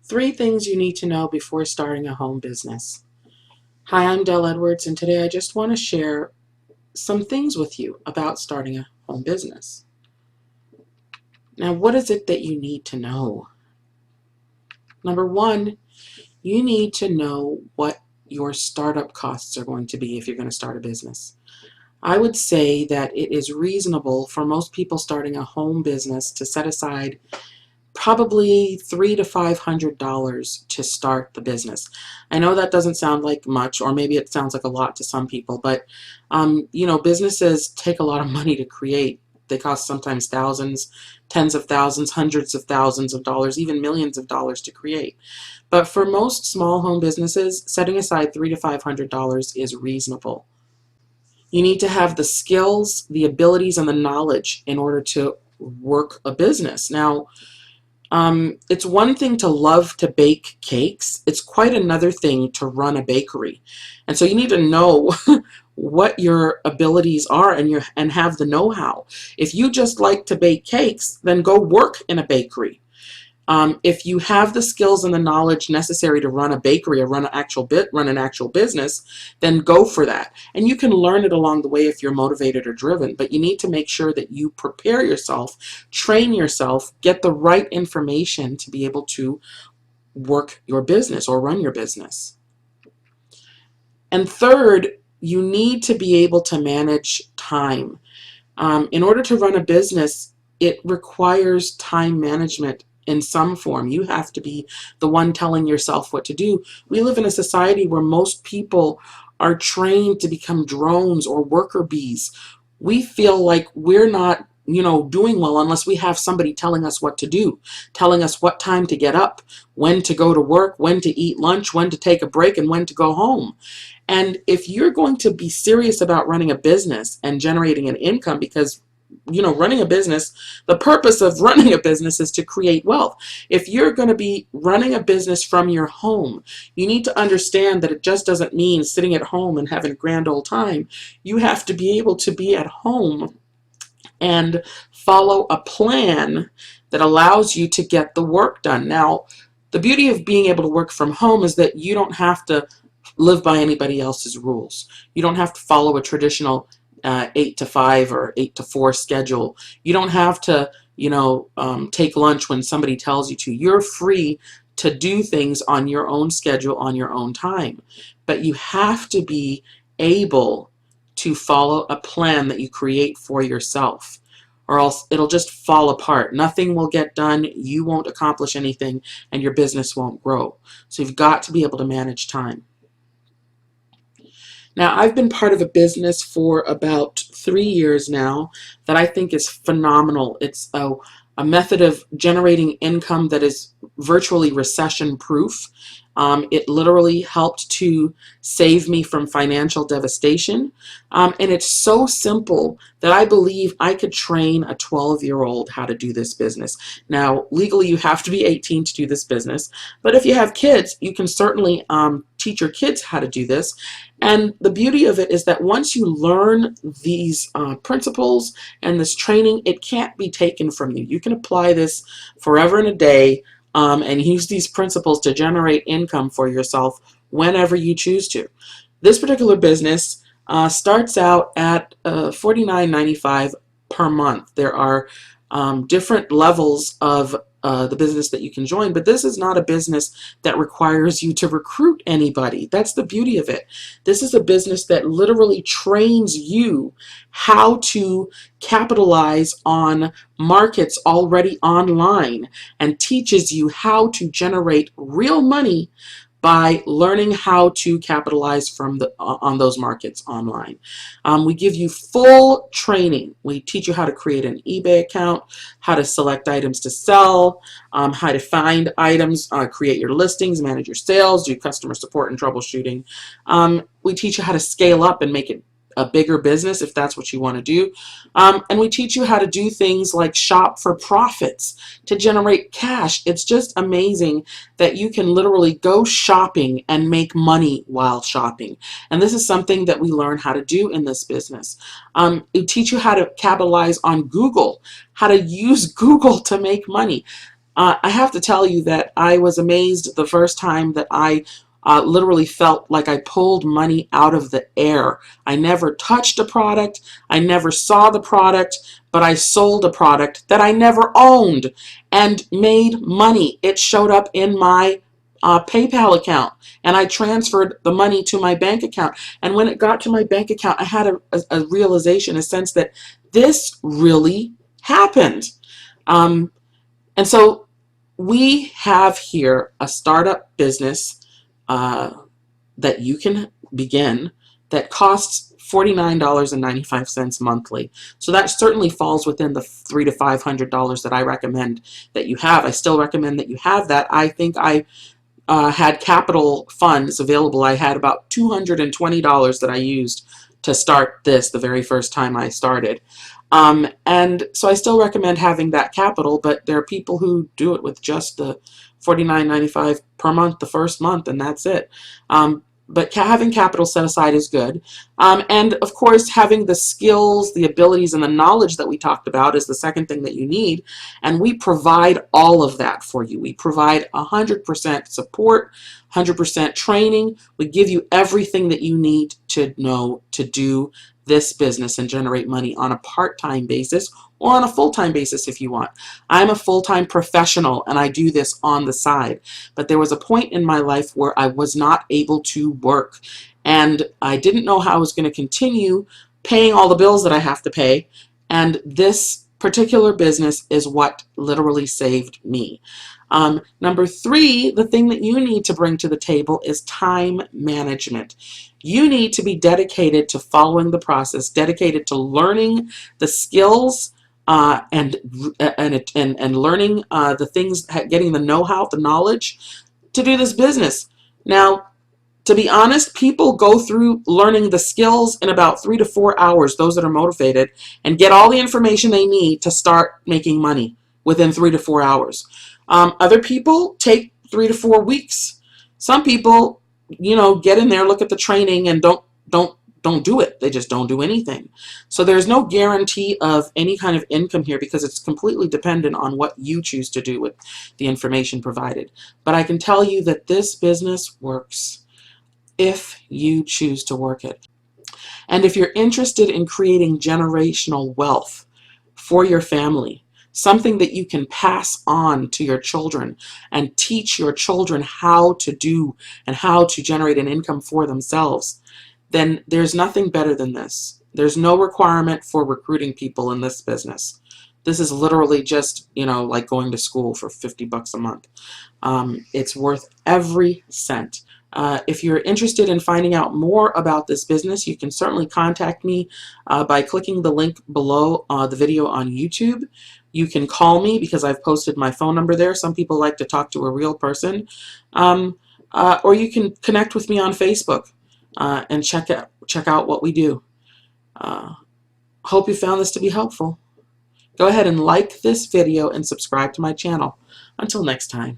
3 things you need to know before starting a home business. Hi, I'm Del Edwards, and today I just want to share some things with you about starting a home business. Now, what is it that you need to know? Number 1, you need to know what your startup costs are going to be if you're going to start a business. I would say that it is reasonable for most people starting a home business to set aside probably $300 to $500 to start the business. I know that doesn't sound like much, or maybe it sounds like a lot to some people, but businesses take a lot of money to create. They cost sometimes thousands, tens of thousands, hundreds of thousands of dollars, even millions of dollars to create. But for most small home businesses, setting aside $300 to $500 is reasonable. You need to have the skills, the abilities, and the knowledge in order to work a business. Now, it's one thing to love to bake cakes. It's quite another thing to run a bakery. And so you need to know what your abilities are and have the know-how. If you just like to bake cakes, then go work in a bakery. If you have the skills and the knowledge necessary to run a bakery or run an actual business, then go for that. And you can learn it along the way if you're motivated or driven, but you need to make sure that you prepare yourself, train yourself, get the right information to be able to work your business or run your business. And third, you need to be able to manage time. In order to run a business, it requires time management in some form. You have to be the one telling yourself what to do. We live in a society where most people are trained to become drones or worker bees. We feel like we're not, doing well unless we have somebody telling us what to do, telling us what time to get up, when to go to work, when to eat lunch, when to take a break, and when to go home. And if you're going to be serious about running a business and generating an income, because running a business, the purpose of running a business is to create wealth. If you're going to be running a business from your home, you need to understand that it just doesn't mean sitting at home and having a grand old time. You have to be able to be at home and follow a plan that allows you to get the work done. Now, the beauty of being able to work from home is that you don't have to live by anybody else's rules. You don't have to follow a traditional 8 to 5 or 8 to 4 schedule. You don't have to, take lunch when somebody tells you to. You're free to do things on your own schedule, on your own time. But you have to be able to follow a plan that you create for yourself, or else it'll just fall apart. Nothing will get done, you won't accomplish anything, and your business won't grow. So you've got to be able to manage time. Now, I've been part of a business for about 3 years now that I think is phenomenal. It's a method of generating income that is virtually recession proof. It literally helped to save me from financial devastation. And it's so simple that I believe I could train a 12-year-old how to do this business. Now, legally, you have to be 18 to do this business. But if you have kids, you can certainly teach your kids how to do this. And the beauty of it is that once you learn these principles and this training, it can't be taken from you. You can apply this forever and a day and use these principles to generate income for yourself whenever you choose to. This particular business starts out at $49.95 per month. There are different levels of the business that you can join, but this is not a business that requires you to recruit anybody. That's the beauty of it. This is a business that literally trains you how to capitalize on markets already online and teaches you how to generate real money by learning how to capitalize on those markets online. We give you full training. We teach you how to create an eBay account, how to select items to sell, how to find items, create your listings, manage your sales, do customer support and troubleshooting. We teach you how to scale up and make it a bigger business if that's what you want to do. And we teach you how to do things like shop for profits to generate cash. It's just amazing that you can literally go shopping and make money while shopping. And this is something that we learn how to do in this business. We teach you how to capitalize on Google, how to use Google to make money. I have to tell you that I was amazed the first time that I literally felt like I pulled money out of the air. I never touched a product, I never saw the product, but I sold a product that I never owned and made money. It showed up in my PayPal account, and I transferred the money to my bank account. And when it got to my bank account, I had a realization, a sense that this really happened. And so we have here a startup business that you can begin that costs $49.95 monthly. So that certainly falls within the $300 to $500 that I recommend that you have. I still recommend that you have that. I think I had capital funds available. I had about $220 that I used to start this the very first time I started. And so I still recommend having that capital, but there are people who do it with just the $49.95 per month the first month, and that's it. But having capital set aside is good. And of course, having the skills, the abilities, and the knowledge that we talked about is the second thing that you need. And we provide all of that for you. We provide 100% support, 100% training. We give you everything that you need to know to do this business and generate money on a part-time basis or on a full-time basis if you want. I'm a full-time professional and I do this on the side. But there was a point in my life where I was not able to work, and I didn't know how I was going to continue paying all the bills that I have to pay, and this particular business is what literally saved me. Number three, the thing that you need to bring to the table is time management. You need to be dedicated to following the process, dedicated to learning the skills and learning the things, getting the know-how, the knowledge to do this business. Now, to be honest, people go through learning the skills in about 3 to 4 hours, those that are motivated, and get all the information they need to start making money within 3 to 4 hours. Other people take 3 to 4 weeks. Some people, get in there, look at the training, and don't do it. They just don't do anything. So there's no guarantee of any kind of income here because it's completely dependent on what you choose to do with the information provided. But I can tell you that this business works if you choose to work it. And if you're interested in creating generational wealth for your family, something that you can pass on to your children and teach your children how to do and how to generate an income for themselves, then there's nothing better than this. There's no requirement for recruiting people in this business. This is literally just, like going to school for $50 a month. It's worth every cent. If you're interested in finding out more about this business, you can certainly contact me by clicking the link below the video on YouTube. You can call me because I've posted my phone number there. Some people like to talk to a real person. Or you can connect with me on Facebook and check out what we do. Hope you found this to be helpful. Go ahead and like this video and subscribe to my channel. Until next time.